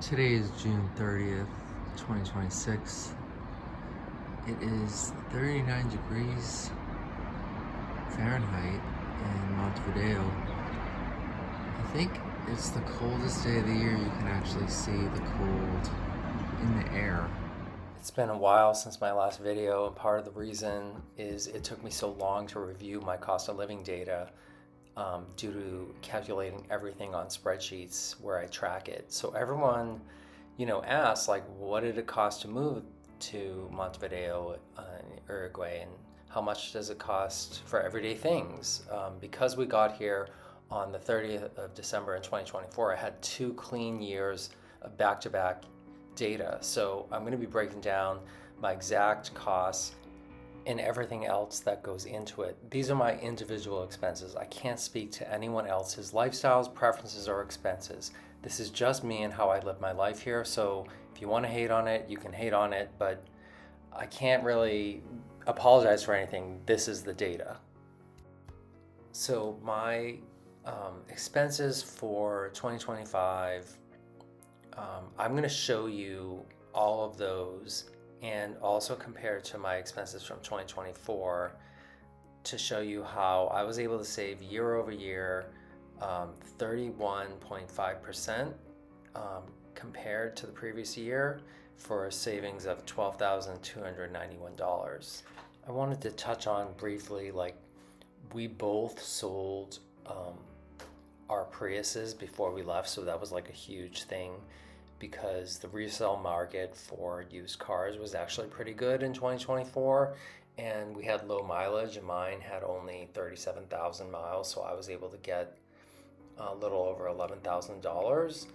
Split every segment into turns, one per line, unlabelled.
Today is June 30th, 2026. It is 39 degrees Fahrenheit in Montevideo. I think it's the coldest day of the year. You can actually see the cold in the air. It's been a while since my last video, and part of the reason is it took me so long to review my cost of living data due to calculating everything on spreadsheets where I track it. So everyone, asks like, what did it cost to move to Montevideo, Uruguay, and how much does it cost for everyday things? Because we got here on the 30th of December in 2024, I had 2 clean years of back-to-back data. So I'm going to be breaking down my exact costs and everything else that goes into it. These are my individual expenses. I can't speak to anyone else's lifestyles, preferences, or expenses. This is just me and how I live my life here. So if you want to hate on it, you can hate on it, but I can't really apologize for anything. This is the data. So my expenses for 2025, I'm going to show you all of those and also compare to my expenses from 2024 to show you how I was able to save year over year 31.5% compared to the previous year for a savings of $12,291. I wanted to touch on briefly, like, we both sold our Priuses before we left, so that was like a huge thing because the resale market for used cars was actually pretty good in 2024, and we had low mileage, and mine had only 37,000 miles, so I was able to get a little over $11,000.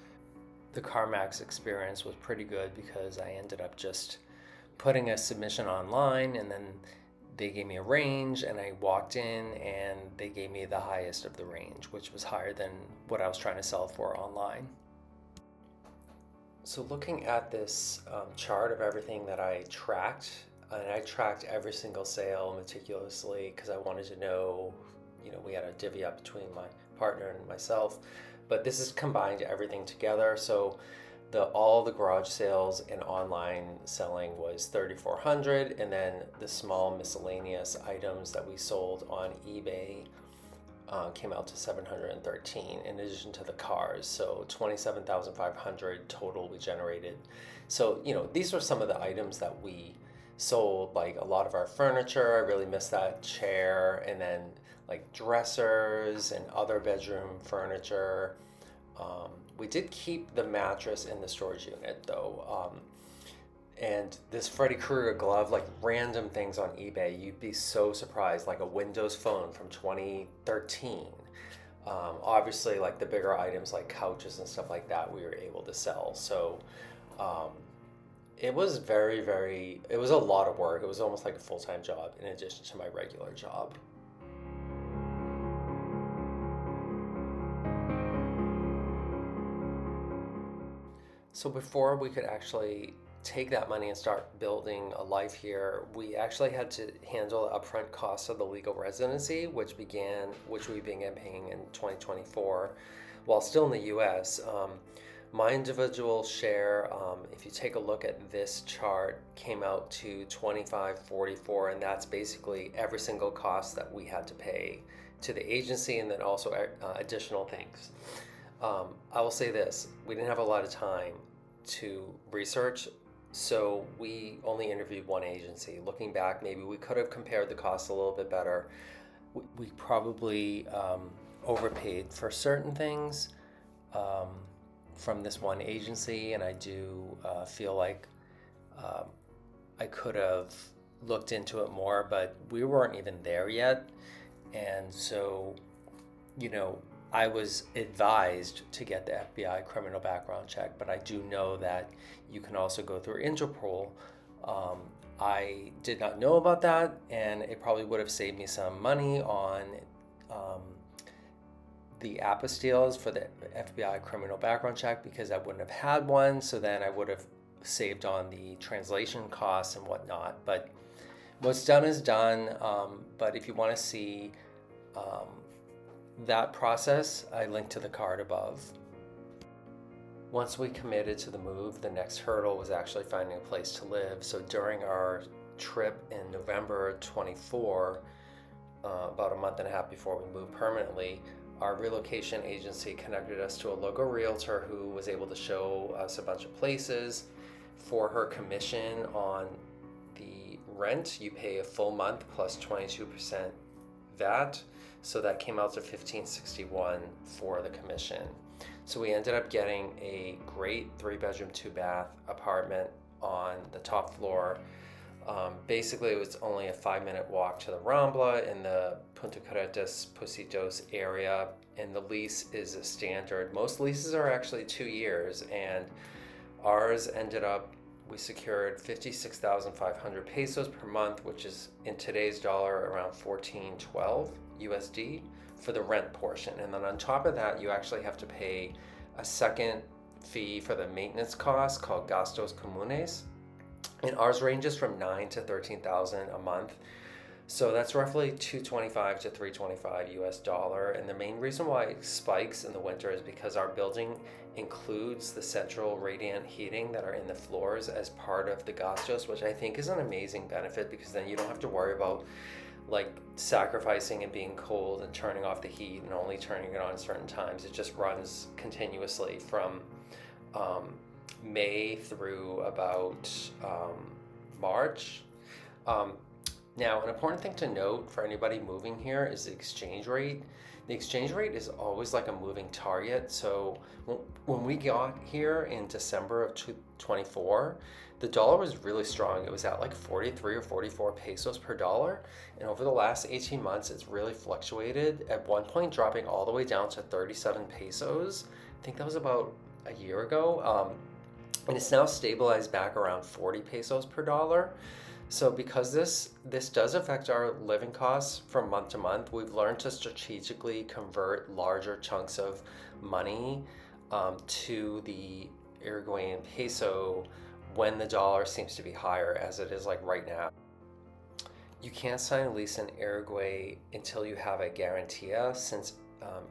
The CARMAX experience was pretty good because I ended up just putting a submission online, and then they gave me a range, and I walked in and they gave me the highest of the range, which was higher than what I was trying to sell for online. So looking at this chart of everything that I tracked, and I tracked every single sale meticulously because I wanted to know, we had a divvy up between my partner and myself, but this is combined everything together. So all the garage sales and online selling was $3,400, and then the small miscellaneous items that we sold on eBay came out to $713 in addition to the cars. So $27,500 total we generated. So, these were some of the items that we sold, like a lot of our furniture. I really miss that chair, and then like dressers and other bedroom furniture. We did keep the mattress in the storage unit though. And this Freddy Krueger glove, like random things on eBay, you'd be so surprised, like a Windows phone from 2013. Obviously, like the bigger items like couches and stuff like that, we were able to sell. So it was it was a lot of work. It was almost like a full-time job in addition to my regular job. So before we could actually take that money and start building a life here, we actually had to handle the upfront costs of the legal residency, which we began paying in 2024, while still in the U.S. My individual share, if you take a look at this chart, came out to $25.44, and that's basically every single cost that we had to pay to the agency, and then also additional things. I will say this, we didn't have a lot of time to research, so we only interviewed one agency. Looking back, maybe we could have compared the costs a little bit better. We probably overpaid for certain things from this one agency, and I do feel like I could have looked into it more, but we weren't even there yet. And so, I was advised to get the FBI criminal background check, but I do know that you can also go through Interpol. I did not know about that, and it probably would have saved me some money on the apostilles for the FBI criminal background check because I wouldn't have had one, so then I would have saved on the translation costs and whatnot. But what's done is done, but if you want to see that process, I link to the card above. Once we committed to the move, the next hurdle was actually finding a place to live. So during our trip in November 24, about a month and a half before we moved permanently, our relocation agency connected us to a local realtor who was able to show us a bunch of places. For her commission on the rent, you pay a full month plus 22% VAT. So that came out to $1,561 for the commission. So we ended up getting a great 3-bedroom, 2-bath apartment on the top floor. Basically, it was only a 5-minute walk to the Rambla in the Punta Carretas, Pocitos area, and the lease is a standard. Most leases are actually 2 years, and ours ended up, we secured 56,500 pesos per month, which is in today's dollar around 1412 USD for the rent portion. And then on top of that, you actually have to pay a second fee for the maintenance costs called Gastos Comunes. And ours ranges from 9 to 13,000 a month. So that's roughly 225 to 325 US dollar. And the main reason why it spikes in the winter is because our building includes the central radiant heating that are in the floors as part of the gastos, which I think is an amazing benefit, because then you don't have to worry about like sacrificing and being cold and turning off the heat and only turning it on at certain times. It just runs continuously from May through about March. Now, an important thing to note for anybody moving here is the exchange rate. The exchange rate is always like a moving target. So when we got here in December of 2024, the dollar was really strong. It was at like 43 or 44 pesos per dollar. And over the last 18 months, it's really fluctuated, at one point dropping all the way down to 37 pesos. I think that was about a year ago. And it's now stabilized back around 40 pesos per dollar. So because this does affect our living costs from month to month, we've learned to strategically convert larger chunks of money to the Uruguayan peso when the dollar seems to be higher, as it is like right now. You can't sign a lease in Uruguay until you have a Garantía, since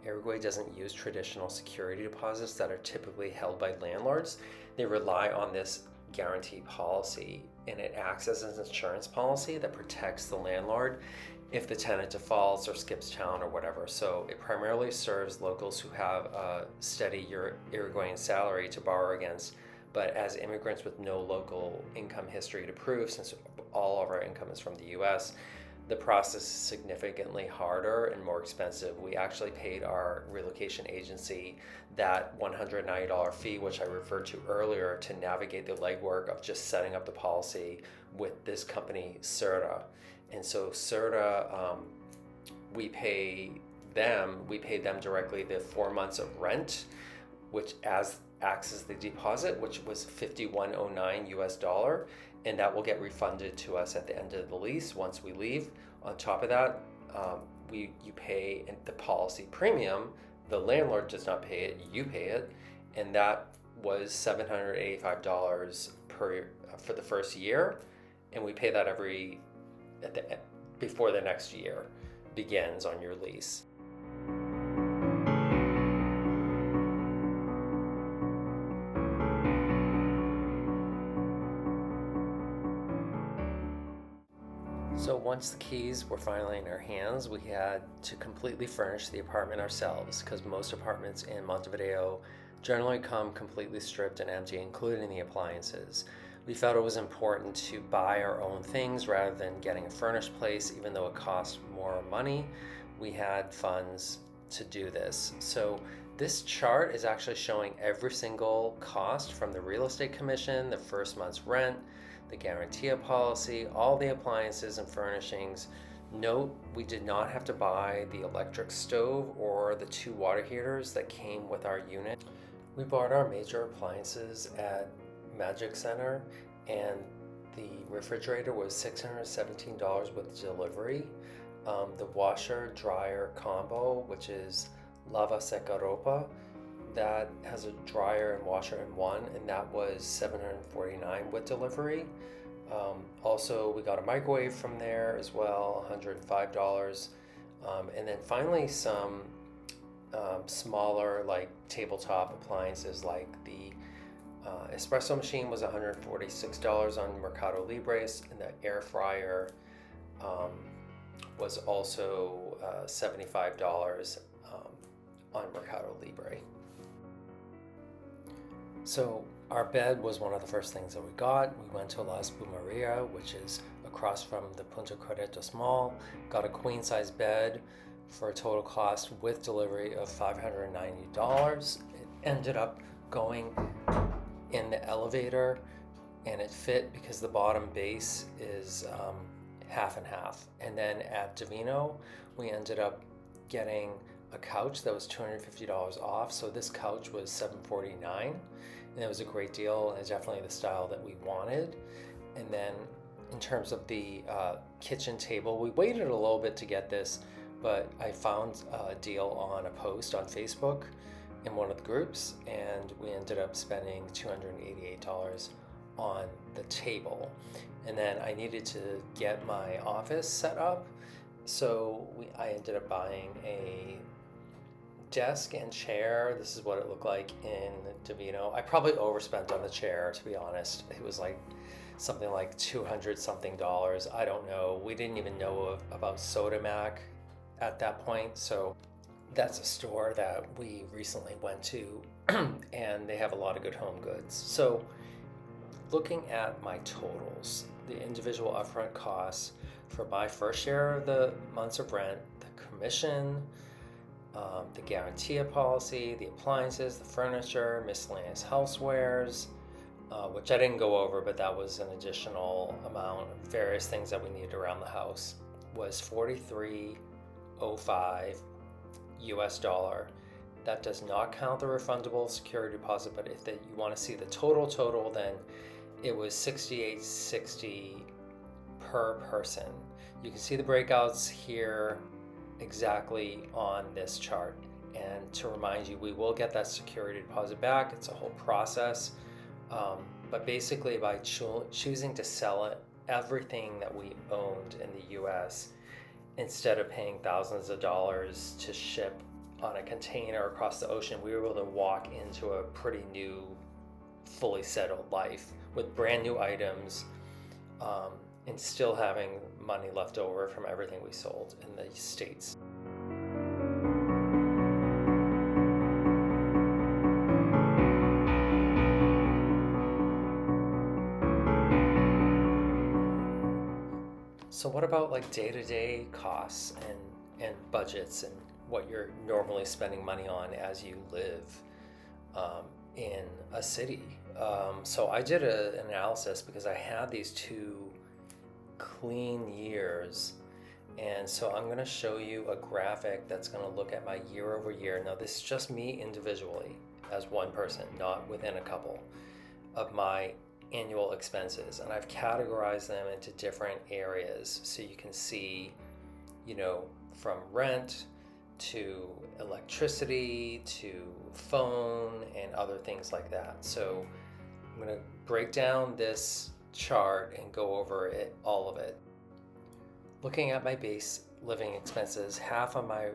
Uruguay doesn't use traditional security deposits that are typically held by landlords. They rely on this guarantee policy, and it acts as an insurance policy that protects the landlord if the tenant defaults or skips town or whatever. So it primarily serves locals who have a steady Uruguayan salary to borrow against, but as immigrants with no local income history to prove, since all of our income is from the US, the process is significantly harder and more expensive. We actually paid our relocation agency that $190 fee, which I referred to earlier, to navigate the legwork of just setting up the policy with this company, Certa. And so Certa, we paid them directly the 4 months of rent, which acts as the deposit, which was $51.09 US dollar. And that will get refunded to us at the end of the lease once we leave. On top of that, you pay the policy premium. The landlord does not pay it, you pay it, and that was $785 for the first year, and we pay that before the next year begins on your lease. So once the keys were finally in our hands, we had to completely furnish the apartment ourselves, because most apartments in Montevideo generally come completely stripped and empty, including the appliances. We felt it was important to buy our own things rather than getting a furnished place, even though it cost more money. We had funds to do this. So this chart is actually showing every single cost, from the real estate commission, the first month's rent, the Garantía policy, all the appliances and furnishings. Note, we did not have to buy the electric stove or the 2 water heaters that came with our unit. We bought our major appliances at Magic Center, and the refrigerator was $617 with delivery. The washer dryer combo, which is Lavasecarropa, that has a dryer and washer in one, and that was $749 with delivery. Also, we got a microwave from there as well, $105. And then finally some smaller like tabletop appliances, like the espresso machine was $146 on MercadoLibre, and the AirFryer was also $75 on MercadoLibre. So our bed was one of the first things that we got. We went to La Espumeria, which is across from the Punta Carretas mall, got a queen size bed for a total cost with delivery of $590. It ended up going in the elevator, and it fit because the bottom base is half and half. And then at Divino, we ended up getting a couch that was $250 off. So this couch was $749, and it was a great deal, and it's definitely the style that we wanted. And then in terms of the kitchen table, we waited a little bit to get this, but I found a deal on a post on Facebook in one of the groups, and we ended up spending $288 on the table. And then I needed to get my office set up, so I ended up buying a desk and chair. This is what it looked like in Divino. I probably overspent on the chair, to be honest. It was like something like $200 something. I don't know. We didn't even know about Sodimac at that point. So that's a store that we recently went to and they have a lot of good home goods. So looking at my totals, the individual upfront costs for my first share of the months of rent, the commission, the Garantía policy, the appliances, the furniture, miscellaneous housewares, which I didn't go over, but that was an additional amount of various things that we needed around the house, was $43.05 US dollar. That does not count the refundable security deposit, but if you want to see the total, then it was $68.60 per person. You can see the breakouts here exactly on this chart. And to remind you, we will get that security deposit back. It's a whole process. But basically, by choosing to sell everything that we owned in the US, instead of paying thousands of dollars to ship on a container across the ocean, we were able to walk into a pretty new, fully settled life with brand new items, and still having money left over from everything we sold in the States. So what about like day-to-day costs and budgets and what you're normally spending money on as you live in a city? So I did an analysis because I had these 2 clean years, and so I'm going to show you a graphic that's going to look at my year over year. Now this is just me individually as one person, not within a couple, of my annual expenses, and I've categorized them into different areas so you can see, from rent to electricity to phone and other things like that. So I'm going to break down this chart and go over all of it. Looking at my base living expenses, half of my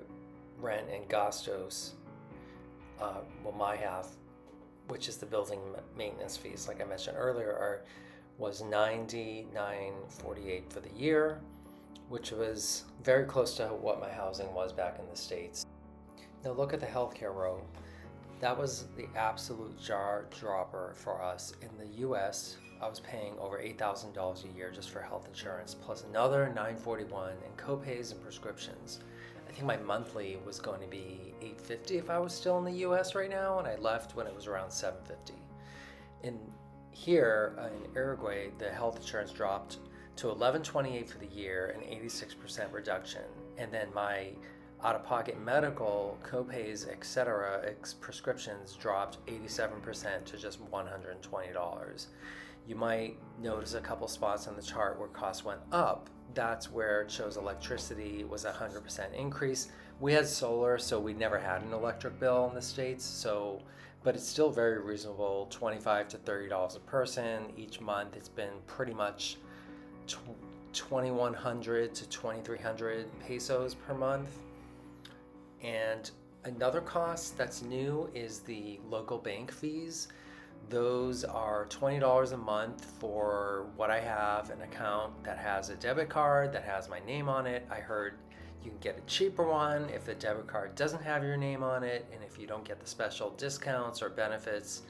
rent and gastos, my half, which is the building maintenance fees, like I mentioned earlier, was $99.48 for the year, which was very close to what my housing was back in the States. Now look at the healthcare row. That was the absolute jaw dropper for us. In the US, I was paying over $8,000 a year just for health insurance, plus another $941 in copays and prescriptions. I think my monthly was going to be $850 if I was still in the US right now, and I left when it was around $750. In here in Uruguay, the health insurance dropped to $1128 for the year, an 86% reduction. And then my out-of-pocket medical, copays, etc., prescriptions dropped 87% to just $120. You might notice a couple spots on the chart where costs went up. That's where it shows electricity was a 100% increase. We had solar, so we never had an electric bill in the States, but it's still very reasonable, $25 to $30 a person each month. It's been pretty much 2,100 to 2,300 pesos per month. And Another cost that's new is the local bank fees. Those are $20 a month for what I have, an account that has a debit card that has my name on it. I heard you can get a cheaper one if the debit card doesn't have your name on it, and if you don't get the special discounts or benefits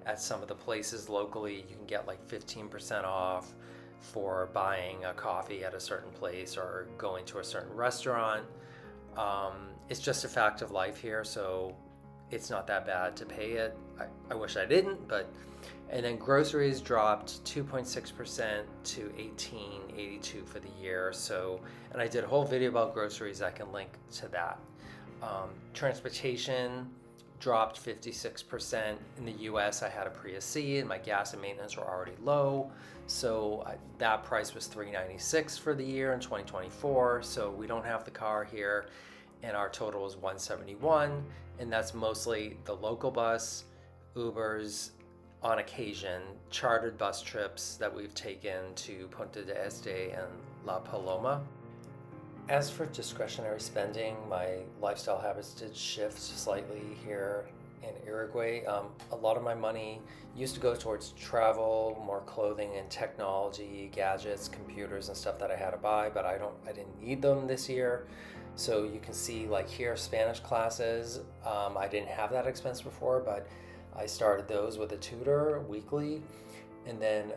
at some of the places locally, you can get like 15% off for buying a coffee at a certain place or going to a certain restaurant. It's just a fact of life here, so it's not that bad to pay it. I wish I didn't, but. And then groceries dropped 2.6% to $18.82 for the year. So, and I did a whole video about groceries. I can link to that. Transportation dropped 56%. In the US, I had a Prius C and my gas and maintenance were already low. So that price was $396 for the year in 2024. So we don't have the car here, and our total is $171. And that's mostly the local bus, Ubers, on occasion, chartered bus trips that we've taken to Punta de Este and La Paloma. As for discretionary spending, my lifestyle habits did shift slightly here in Uruguay. A lot of my money used to go towards travel, more clothing and technology, gadgets, computers and stuff that I had to buy, but I didn't need them this year. So you can see like here, Spanish classes. I didn't have that expense before, but I started those with a tutor weekly. And then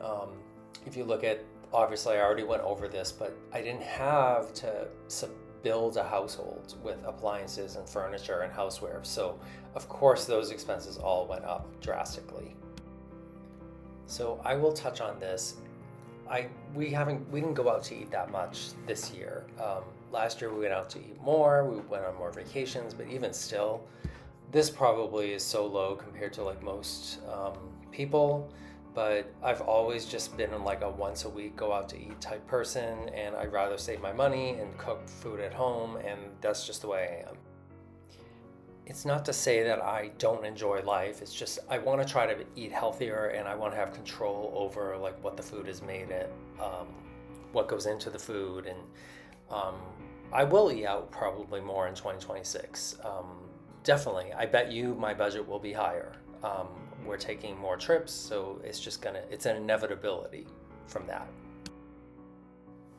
if you look at, obviously I already went over this, but I didn't have to build a household with appliances and furniture and houseware. So of course those expenses all went up drastically. So I will touch on this. We didn't go out to eat that much this year. Last year we went out to eat more, we went on more vacations, but even still, this probably is so low compared to like most people, but I've always just been like a once a week go out to eat type person, and I'd rather save my money and cook food at home, and that's just the way I am. It's not to say that I don't enjoy life, it's just I want to try to eat healthier, and I want to have control over like what the food is made at, what goes into the food, and I will eat out probably more in 2026. Definitely. I bet you my budget will be higher. We're taking more trips, so it's an inevitability from that.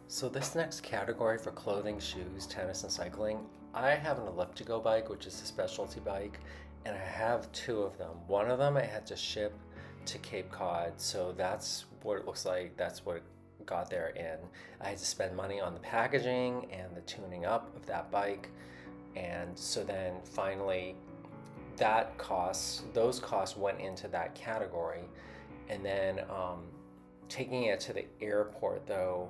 So this next category for clothing, shoes, tennis, and cycling, I have an elliptical bike, which is a specialty bike, and I have two of them. One of them I had to ship to Cape Cod, so that's what it looks like. That's what it got there in. I had to spend money on the packaging and the tuning up of that bike. And so then finally those costs went into that category. And then taking it to the airport though,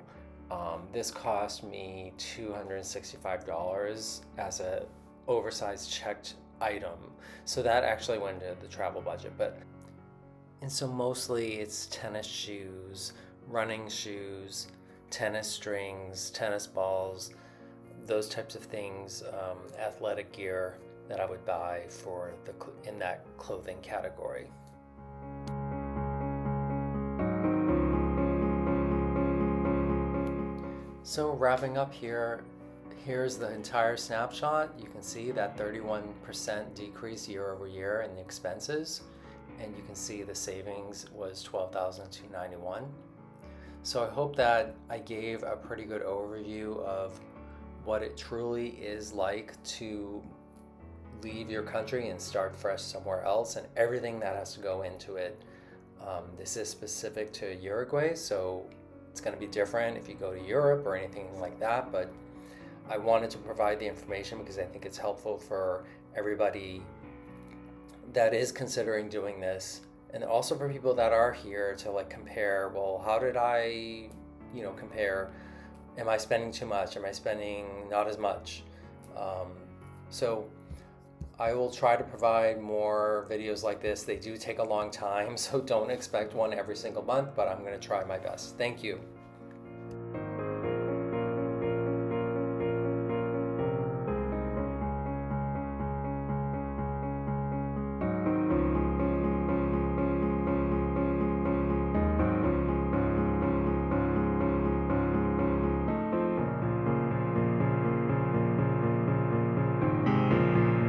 this cost me $265 as a oversized checked item. So that actually went into the travel budget. And so mostly it's tennis shoes, running shoes, tennis strings, tennis balls, those types of things, athletic gear that I would buy in that clothing category. So wrapping up here, here's the entire snapshot. You can see that 31% decrease year over year in the expenses, and you can see the savings was $12,291. So I hope that I gave a pretty good overview of what it truly is like to leave your country and start fresh somewhere else, and everything that has to go into it. This is specific to Uruguay, so it's going to be different if you go to Europe or anything like that, but I wanted to provide the information because I think it's helpful for everybody that is considering doing this, and also for people that are here to like compare, well, how did I compare, am I spending too much, am I spending not as much? So I will try to provide more videos like this. They do take a long time, so don't expect one every single month, but I'm going to try my best. Thank you.